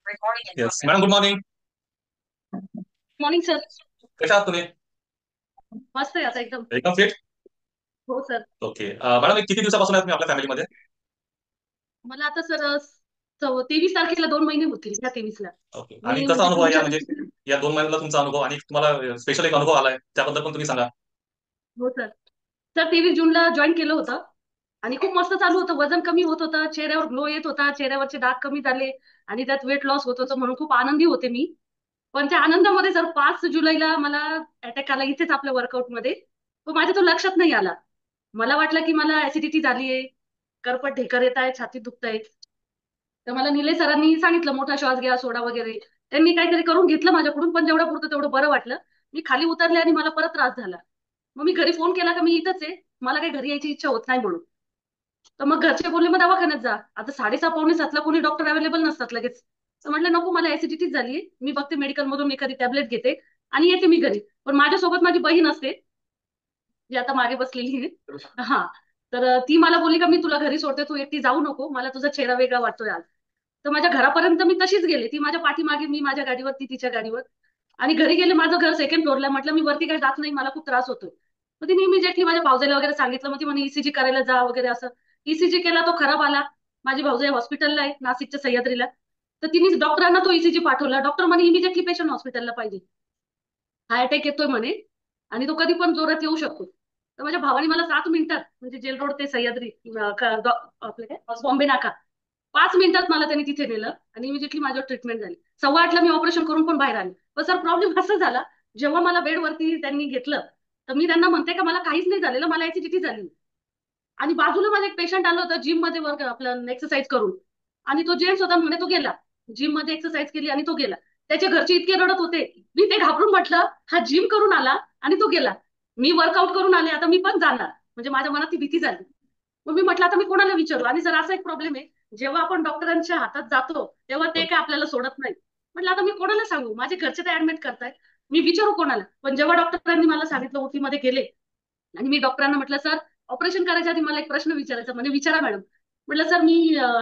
Yes madam, good morning. Morning sir. कशा आहात तुम्ही? मस्त आहे आता एकदम. एकदम फिट. हो सर. ओके. मॅडम, किती दिवसापासून आहे तुम्ही आपल्या फॅमिलीमध्ये? मला आता सर 23 तारखेला 2 महिने होतील, ह्या 23ला. ओके. आणि मी कसा म्हणजे अनुभव आहे या पुढच्या. म्हणजे या 2 महिन्याला तुमचा अनुभव, आणि तुम्हाला स्पेशल एक अनुभव आलाय त्याबद्दल पण तुम्ही सांगा. हो सर. सर 23 जूनला जॉईन केलं होतं आणि खूप मस्त चालू होतं. वजन कमी होत होतं, चेहऱ्यावर ग्लो येत होता, चेहऱ्यावरचे डाग कमी झाले आणि त्यात वेट लॉस होत होतं, म्हणून खूप आनंदी होते मी. पण त्या आनंदामध्ये सर 5 जुलैला मला अटॅक आला इथेच आपल्या वर्कआउटमध्ये. तो माझ्या तो लक्षात नाही आला. मला वाटलं की मला ऍसिडिटी झालीये, करपट ढेकर येत आहे, छातीत दुखतंय. तर मला निलेश सरांनी सांगितलं मोठा श्वास घ्या, सोडा वगैरे. त्यांनी काहीतरी करून घेतलं माझ्याकडून, पण जेवढं पुरतं तेवढं बरं वाटलं. मी खाली उतरले आणि मला परत त्रास झाला. मग मी घरी फोन केला का मी इथंच आहे, मला काही घरी यायची इच्छा होत नाही म्हणून. तर मग घरचे बोलले मग दवाखान्यात जा. आता 6:30 पावणे 7ला कोणी डॉक्टर अवेलेबल नसतात लगेच. तर म्हटलं नको, मला ऍसिडिटीच झाली, मी बघते मेडिकल मधून एखादी टॅबलेट घेते आणि येते मी घरी. पण माझ्यासोबत माझी बहीण असते, जी आता मागे बसलेली आहे. हा. तर ती मला बोलली का मी तुला घरी सोडते, तू एकटी जाऊ नको, मला तुझा चेहरा वेगळा वाटतोय आज. तर माझ्या घरापर्यंत मी तशीच गेले, ती माझ्या पाठीमागे, मी माझ्या गाडीवर, ती तिच्या गाडीवर. आणि घरी गेले, माझं घर सेकंड फ्लोअरला. म्हटलं मी वरती काही जात नाही, मला खूप त्रास होतो. मग तिने इमिजिएटली माझ्या भाऊजाईला वगैरे सांगितलं. मग ती म्हणे ईसीजी करायला जा वगैरे असं. ईसीजी केला, तो खराब आला. माझी भाऊजाई हॉस्पिटलला आहे नाशिकच्या सह्याद्रीला. तर तिने डॉक्टरांना तो ईसीजी पाठवला. डॉक्टर म्हणे इमिजिएटली पेशंट हॉस्पिटलला पाहिजे, हा अटॅक येतोय म्हणे आणि तो कधी पण जोरात येऊ शकतो. तर माझ्या भावाने मला 7 मिनिटात, म्हणजे जेल रोड ते सह्याद्री, आपलं काय बॉम्बे नाका, 5 मिनिटात मला त्यांनी तिथे नेलं आणि इमिजिएटली माझ्यावर ट्रीटमेंट झाली. 8:15ला मी ऑपरेशन करून पण बाहेर आले. पण सर प्रॉब्लेम असा झाला, जेव्हा मला बेडवरती त्यांनी घेतलं, तर मी त्यांना म्हणते का मला काहीच नाही झालेलं, मला ऍसिडिटी झाली. आणि बाजूला माझा एक पेशंट आला होता जिम मध्ये वर्क आपलं एक्सरसाइज करून. आणि तो जेंट्स होता, म्हणे तो गेला. जिम मध्ये एक्सरसाइज केली आणि तो गेला. त्याच्या घरचे इतके रडत होते. मी ते घाबरून म्हटलं हा जिम करून आला आणि तो गेला, मी वर्कआउट करून आले, आता मी पण जाणार. म्हणजे माझ्या मनात ती भीती झाली. मग मी म्हटलं आता मी कोणाला विचारू. आणि सर असा एक प्रॉब्लेम आहे, जेव्हा आपण डॉक्टरांच्या हातात जातो तेव्हा ते काय आपल्याला सोडत नाही. म्हटलं आता मी कोणाला सांगू, माझे घरचे तर ऍडमिट करतायत, मी विचारू कोणाला. पण जेव्हा डॉक्टरांनी मला सांगितलं, ओटी मध्ये गेले आणि मी डॉक्टरांना म्हटलं सर ऑपरेशन करायच्या आधी मला एक प्रश्न विचारायचा. म्हणजे विचारा मॅडम. म्हटलं सर मी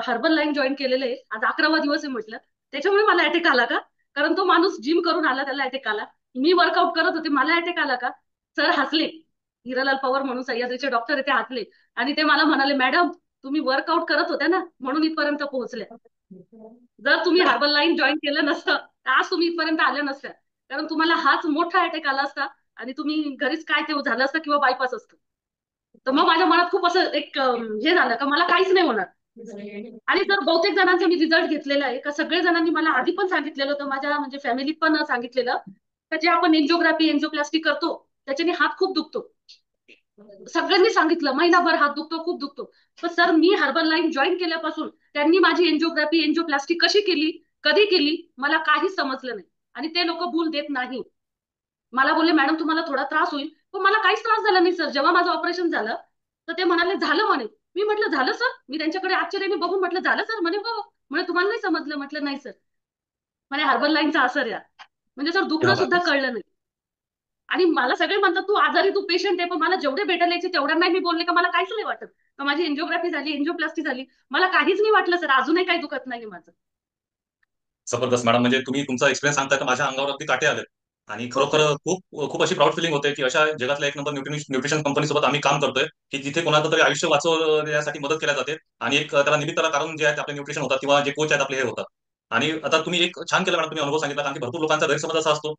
हर्बल लाईन जॉईन केलेलं आहे, आज 11वा दिवस आहे म्हटलं, त्याच्यामुळे मला अटॅक आला का? कारण तो माणूस जिम करून आला, त्याला अटॅक आला. मी वर्कआउट करत होते, मला अटॅक आला का? सर हसले. हिरालाल पवार म्हणून सह्याद्रीचे डॉक्टर आहे, ते हसले. आणि ते मला म्हणाले मॅडम तुम्ही वर्कआउट करत होत्या ना म्हणून इथपर्यंत पोहोचल्या. जर तुम्ही हर्बल लाईन जॉईन केलं नसतं तर आज तुम्ही इथपर्यंत आल्या नसत्या. कारण तुम्हाला हाच मोठा अटॅक आला असता आणि तुम्ही घरीच काय ते झालं असतं किंवा बायपास असतं. तर मग माझ्या मनात खूप असं एक हे झालं का मला काहीच नाही होणार. आणि जर बहुतेक जणांचा मी रिझल्ट घेतलेला आहे का, सगळे जणांनी मला आधी पण सांगितलेलं होतं, माझ्या म्हणजे फॅमिलीत पण सांगितलेलं, का जे आपण एन्जिओग्राफी एन्जिओप्लास्टी करतो त्याच्याने हात खूप दुखतो. सगळ्यांनी सांगितलं महिनाभर हात दुखतो, खूप दुखतो. पण सर मी हर्बल लाईन जॉईन केल्यापासून त्यांनी माझी एन्जिओग्राफी एन्जिओप्लास्टी कशी केली, कधी केली, मला काहीच समजलं नाही. आणि ते लोक भूल देत नाही. मला बोलले मॅडम तुम्हाला थोडा त्रास होईल, पण मला काहीच त्रास झाला नाही सर. जेव्हा माझं ऑपरेशन झालं तर ते म्हणाले झालं म्हणे. मी म्हटलं झालं सर, मी त्यांच्याकडे आश्चर्याने बघून म्हटलं झालं सर? म्हणे हो. म्हणे तुम्हाला नाही समजलं? म्हटलं नाही सर. म्हणे हर्बल लाईनचा असर या. म्हणजे सर क्या दुखणं बात सुद्धा आहे. कळलं नाही. आणि मला सगळे म्हणतात तू आजारी, तू पेशंट आहे, पण मला जेवढे भेटायला यायचे तेवढ्या नाही मी बोलले का मला काहीच नाही वाटत. का माझी एन्जिओग्राफी झाली, एन्जिओप्लास्टी झाली, मला काहीच नाही वाटलं सर, अजूनही काही दुखत नाही माझं. जबरदस्त मॅडम, म्हणजे तुम्ही तुमचा एक्सपिरियन्स सांगताय तर माझ्या अंगावर अगदी काटे आले. आणि हो खरोखर सर. खूप खूप अशी प्राऊड फिलिंग होते की अशा जगातल्या एक नंबर न्यूट्रिशन कंपनी सोबत आम्ही काम करतोय, की जिथे कोणाचं तरी आयुष्य वाचवण्यासाठी मदत केल्या जाते. आणि एक त्याला निमित्ताला कारण जे आहे ते आपले न्यूट्रिशन होतात किंवा जे कोच आहेत आपले हे होतात. आणि आता तुम्ही एक छान केलं मॅडम, तुम्ही अनुभव सांगितला. कारण की भरपूर लोकांचा गैरसमज असा असतो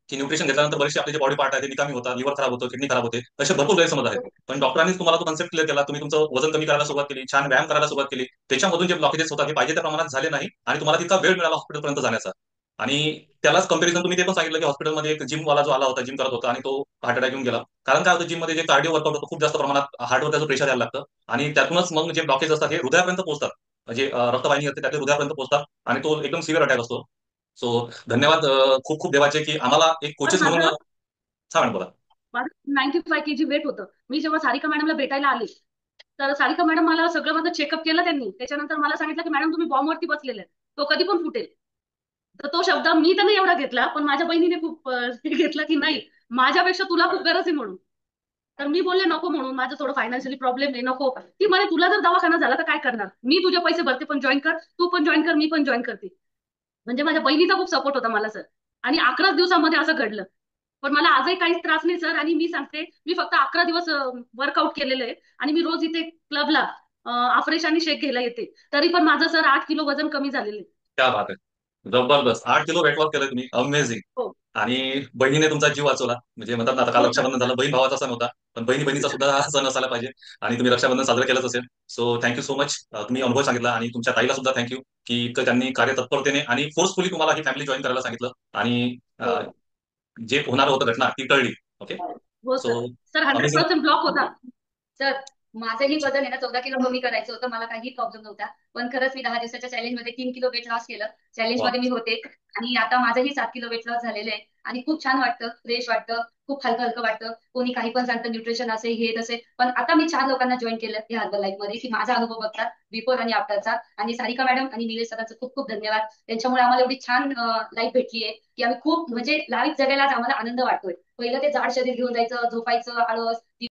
की न्यूट्रिशन घेतल्यानंतर बरेचसे आपले जे बॉडी पार्ट आहेत ते निकामी होतात, लिव्हर खराब होतं, किडनी खराब होते, असे भरपूर गैरसमज आहेत. पण डॉक्टरांनीच तुम्हाला तो कन्सेप्ट क्लिअर केला, तुम्ही तुमचं वजन कमी करायला सुरुवात केली, छान व्यायाम करायला सुरुवात केली, त्याच्यामधून जे ब्लॉकेजेस होतात ते पाहिजे त्या प्रमाणात झाले नाही आणि तुम्हाला तितका वेळ मिळाला हॉस्पिटलपर्यंत जाण्याचा. आणि त्यालाच कंपॅरिझन तुम्ही ते पण सांगितलं की हॉस्पिटलमध्ये एक जिमवाला जो आला होता, जिम करत होता आणि तो हार्ट अटॅक येऊन गेला. कारण काय होतं, जिममध्ये जे कार्डिओ वर्कआउट होतं खूप जास्त प्रमाणात हार्टवर त्याचं प्रेशर यायला लागतं. आणि त्यातूनच मग जे ब्लॉकेज असतात हे हृदयापर्यंत पोहोचतात. म्हणजे रक्तवाहिनी असते त्यातले हृदयापर्यंत पोहोचतात आणि तो एकदम सिव्हिअर अटॅक असतो. सो धन्यवाद खूप खूप देवाचे की आम्हाला एक पण कोचेस म्हणून माझं सांगा बोला. माझं 95 kg वेट होतं. मी जेव्हा सारिका मॅडमला भेटायला आले, तर सारिका मॅडम मला सगळं माझं चेकअप केलं त्यांनी. त्याच्यानंतर मला सांगितलं की मॅडम तुम्ही बॉम्बवरती बसलेले आहेत, तो कधी पण फुटेल. तर तो शब्द मी तर नाही एवढा घेतला, पण माझ्या बहिणीने खूप घेतला की नाही, माझ्यापेक्षा तुला खूप गरज आहे म्हणून. तर मी बोलले नको म्हणून, माझं थोडं फायनान्शियली प्रॉब्लेम आहे, नको. ती म्हणे तुला जर दवाखाना झाला तर काय करणार, मी तुझे पैसे भरते पण जॉईन कर, तू पण जॉईन कर, मी पण जॉईन करते. म्हणजे माझ्या बहिणीचा खूप सपोर्ट होता मला सर. आणि 11 दिवसामध्ये असं घडलं. पण मला आजही काहीच त्रास नाही सर. आणि मी सांगते, मी फक्त 11 दिवस वर्कआउट केलेलं आहे. आणि मी रोज इथे क्लबला आफ्रेश आणि शेक घ्यायला येते. तरी पण माझं सर 8 किलो वजन कमी झालेलं आहे. क्या बात आहे, जबरदस्त. 8 किलो वेट लॉस केलं तुम्ही, अमेझिंग. हो. आणि बहिणीने तुमचा जीव वाचवला. म्हणजे म्हणतात ना, आता काल हो सर. रक्षाबंधन झालं, बहीण भावाचा सण होता, पण बहिणी बहिणीचा सुद्धा हा सण असायला पाहिजे. आणि तुम्ही रक्षाबंधन साजरं केलंच असेल. So thank you so much. तुम्ही अनुभव सांगितला, आणि तुमच्या ताईला सुद्धा थँक्यू, की इतकं त्यांनी कार्यतत्परतेने आणि फोर्सफुली तुम्हाला ही फॅमिली जॉईन करायला सांगितलं. आणि हो. जे होणार होतं घटना ती टळली. ओके. हो so sir. Sir hundred amazing. Percent block होता. सर माझंही वजन आहे ना 14 किलो कमी करायचं होतं, मला काही प्रॉब्लेम नव्हता. पण खरंच मी 10 दिवसाच्या चॅलेंज मध्ये 3 किलो वेट लॉस केलं. चॅलेंज वा. मध्ये मी होते. आणि आता माझंही 7 किलो वेट लॉस झालेलं आहे. आणि खूप छान वाटतं, फ्रेश वाटतं, खूप हलकं हलकं वाटतं. कोणी काही पण सांगतं न्यूट्रिशन असे हे तसे, पण आता मी 4 लोकांना जॉईन केलं या हर्बल लाईफ मध्ये, की माझा अनुभव बघतात बिफोर आणि आफ्टरचा. आणि सारिका मॅडम आणि निलेश सरांचं खूप खूप धन्यवाद. त्यांच्यामुळे आम्हाला एवढी छान लाईफ भेटली आहे, की आम्ही खूप म्हणजे लाईफ जगायला आज आम्हाला आनंद वाटतोय. पहिलं ते जाड शरीर घेऊन जायचं, झोपायचं, आळस